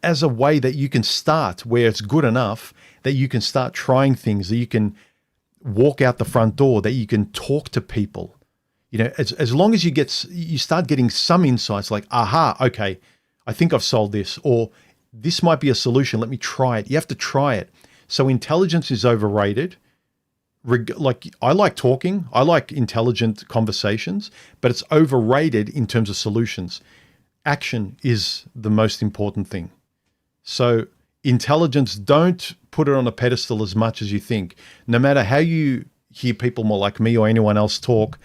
as a way that you can start where it's good enough that you can start trying things, that you can walk out the front door, that you can talk to people. You know, as long as you start getting some insights like, aha, okay, I think I've solved this, or this might be a solution. Let me try it. You have to try it. So intelligence is overrated. Like, I like talking, I like intelligent conversations, but it's overrated in terms of solutions. Action is the most important thing. So intelligence, don't put it on a pedestal as much as you think. No matter how you hear people more like me or anyone else talk,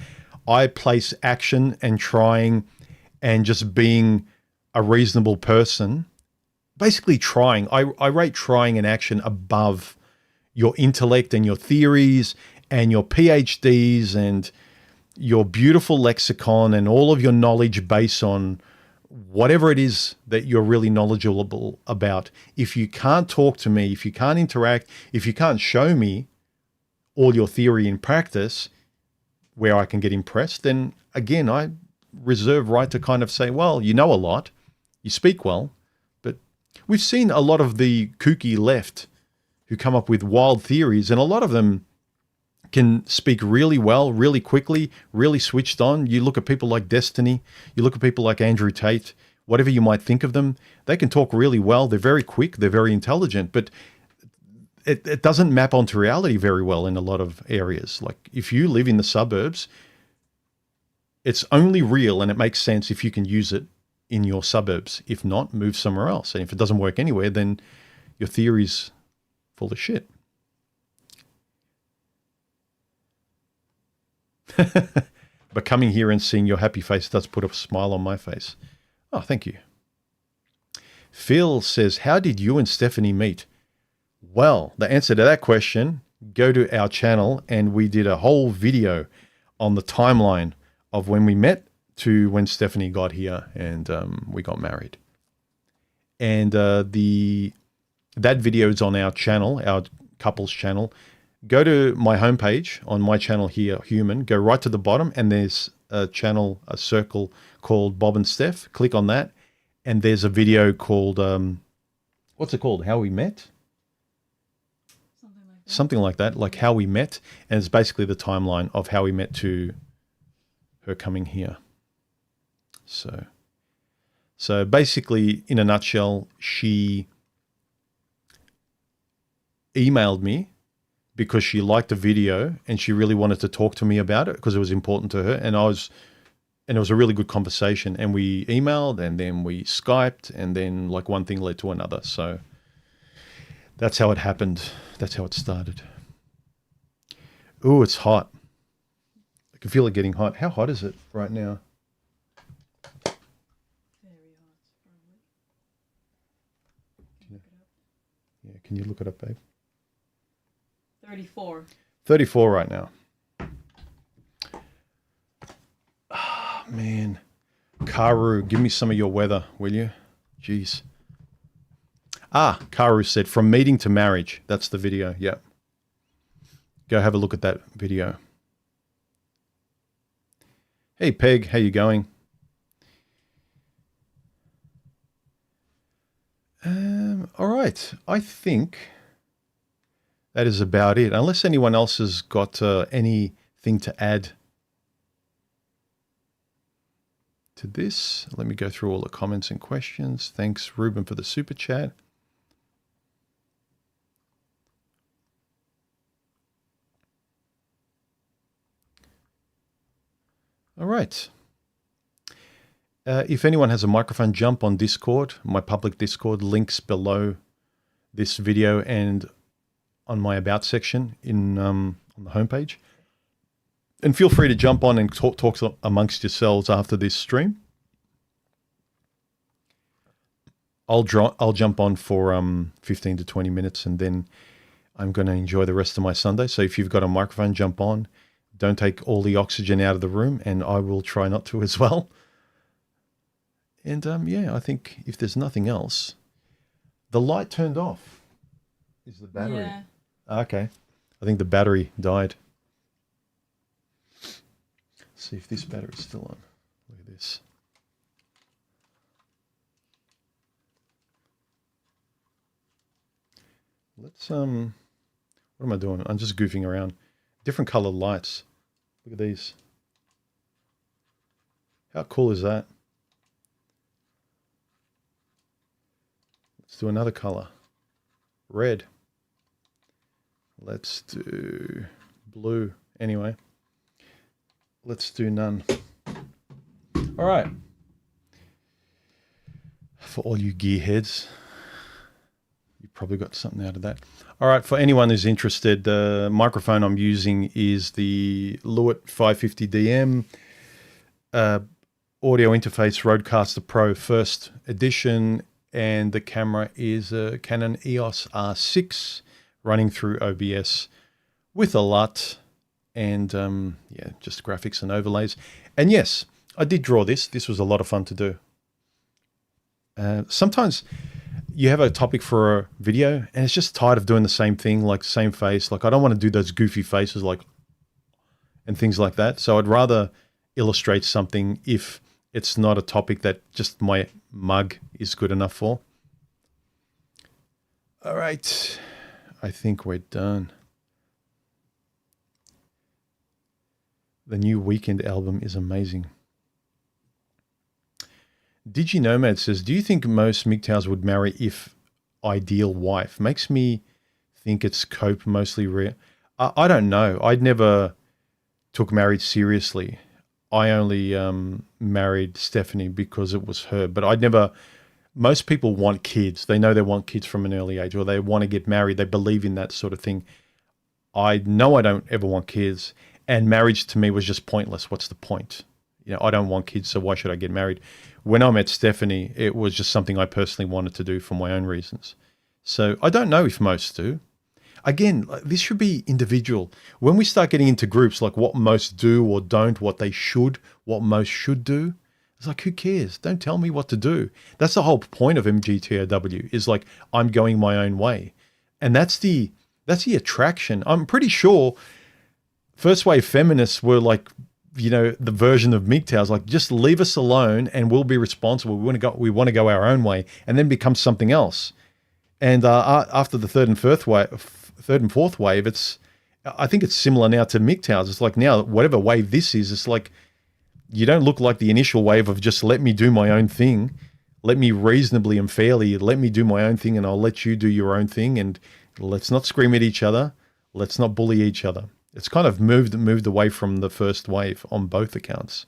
I place action and trying and just being a reasonable person. Basically trying. I rate trying and action above your intellect and your theories and your PhDs and your beautiful lexicon and all of your knowledge based on whatever it is that you're really knowledgeable about. If you can't talk to me, if you can't interact, if you can't show me all your theory in practice where I can get impressed, then again, I reserve right to kind of say, well, you know a lot, you speak well, but we've seen a lot of the kooky left who come up with wild theories, and a lot of them can speak really well, really quickly, really switched on. You look at people like Destiny, you look at people like Andrew Tate, whatever you might think of them, they can talk really well. They're very quick, they're very intelligent, but it doesn't map onto reality very well in a lot of areas. Like if you live in the suburbs, it's only real and it makes sense if you can use it in your suburbs. If not, move somewhere else. And if it doesn't work anywhere, then your theory's full of shit. But coming here and seeing your happy face does put a smile on my face. Oh, thank you. Phil says, how did you and Stephanie meet? Well, the answer to that question, go to our channel and we did a whole video on the timeline of when we met to when Stephanie got here and we got married. And that video is on our channel, our couples channel. Go to my homepage on my channel here, Human. Go right to the bottom and there's a channel, a circle called Bob and Steph. Click on that. And there's a video called, what's it called? How We Met? Something like that, like How We Met. And it's basically the timeline of how we met to her coming here. So basically, in a nutshell, she emailed me because she liked the video and she really wanted to talk to me about it because it was important to her. And it was a really good conversation. And we emailed and then we Skyped and then like one thing led to another. So that's how it happened. That's how it started. Ooh, it's hot. I can feel it getting hot. How hot is it right now? Very hot, probably. Yeah. Yeah, can you look it up, babe? 34. 34 right now. Ah, man. Karu, give me some of your weather, will you? Jeez. Ah, Karu said, from meeting to marriage. That's the video. Yep. Go have a look at that video. Hey, Peg. How you going? All right. I think that is about it. Unless anyone else has got anything to add to this. Let me go through all the comments and questions. Thanks, Ruben, for the super chat. All right. If anyone has a microphone, jump on Discord, my public Discord, links below this video and on my About section on the homepage. And feel free to jump on and talk amongst yourselves after this stream. I'll jump on for 15 to 20 minutes and then I'm going to enjoy the rest of my Sunday. So if you've got a microphone, jump on. Don't take all the oxygen out of the room, and I will try not to as well. And yeah, I think if there's nothing else, the light turned off. Is the battery? Yeah. Okay. I think the battery died. Let's see if this battery's still on. this. Let's, what am I doing? I'm just goofing around. Different colored lights. Look at these. How cool is that? Let's do another color. Red. Let's do blue. Anyway, let's do none. All right. For all you gearheads, you probably got something out of that. All right. For anyone who's interested, the microphone I'm using is the Lewitt 550DM audio interface Rodecaster Pro first edition, and the camera is a Canon EOS R6 running through OBS with a LUT and yeah, just graphics and overlays. And yes, I did draw this. This was a lot of fun to do. Sometimes you have a topic for a video and it's just tired of doing the same thing, like same face. Like I don't want to do those goofy faces like and things like that. So I'd rather illustrate something if it's not a topic that just my mug is good enough for. All right. I think we're done. The new Weekend album is amazing. DigiNomad says, do you think most MGTOWs would marry if ideal wife? Makes me think it's cope mostly rare. I don't know. I'd never took marriage seriously. I only married Stephanie because it was her, but I'd never, most people want kids. They know they want kids from an early age, or they want to get married. They believe in that sort of thing. I know I don't ever want kids, and marriage to me was just pointless. What's the point? You know, I don't want kids, so why should I get married? When I met Stephanie, it was just something I personally wanted to do for my own reasons. So I don't know if most do. Again, this should be individual. When we start getting into groups, like what most do or don't, what they should, what most should do, it's like, who cares? Don't tell me what to do. That's the whole point of MGTOW, is like, I'm going my own way. And that's the attraction. I'm pretty sure first wave feminists were like, you know, the version of MGTOWs, like, just leave us alone and we'll be responsible. We want to go our own way, and then become something else. And after the third and fourth wave, I think it's similar now to MGTOWs. It's like, now, whatever wave this is, it's like, you don't look like the initial wave of just let me do my own thing. Let me reasonably and fairly, let me do my own thing and I'll let you do your own thing. And let's not scream at each other. Let's not bully each other. It's kind of moved away from the first wave on both accounts.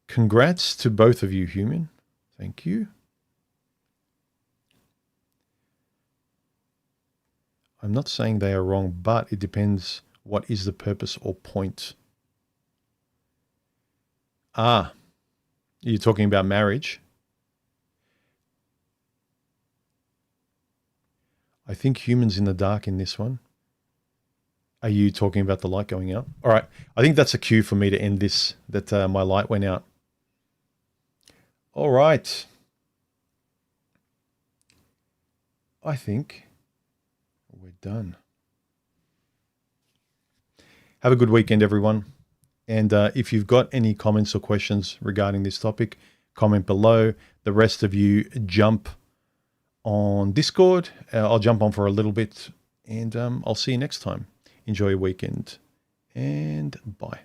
Congrats to both of you, human. Thank you. I'm not saying they are wrong, but it depends what is the purpose or point. You're talking about marriage. I think humans in the dark in this one. Are you talking about the light going out? All right. I think that's a cue for me to end this, that my light went out. All right. I think we're done. Have a good weekend, everyone. And if you've got any comments or questions regarding this topic, comment below. The rest of you jump on Discord. I'll jump on for a little bit, and I'll see you next time. Enjoy your weekend, and bye.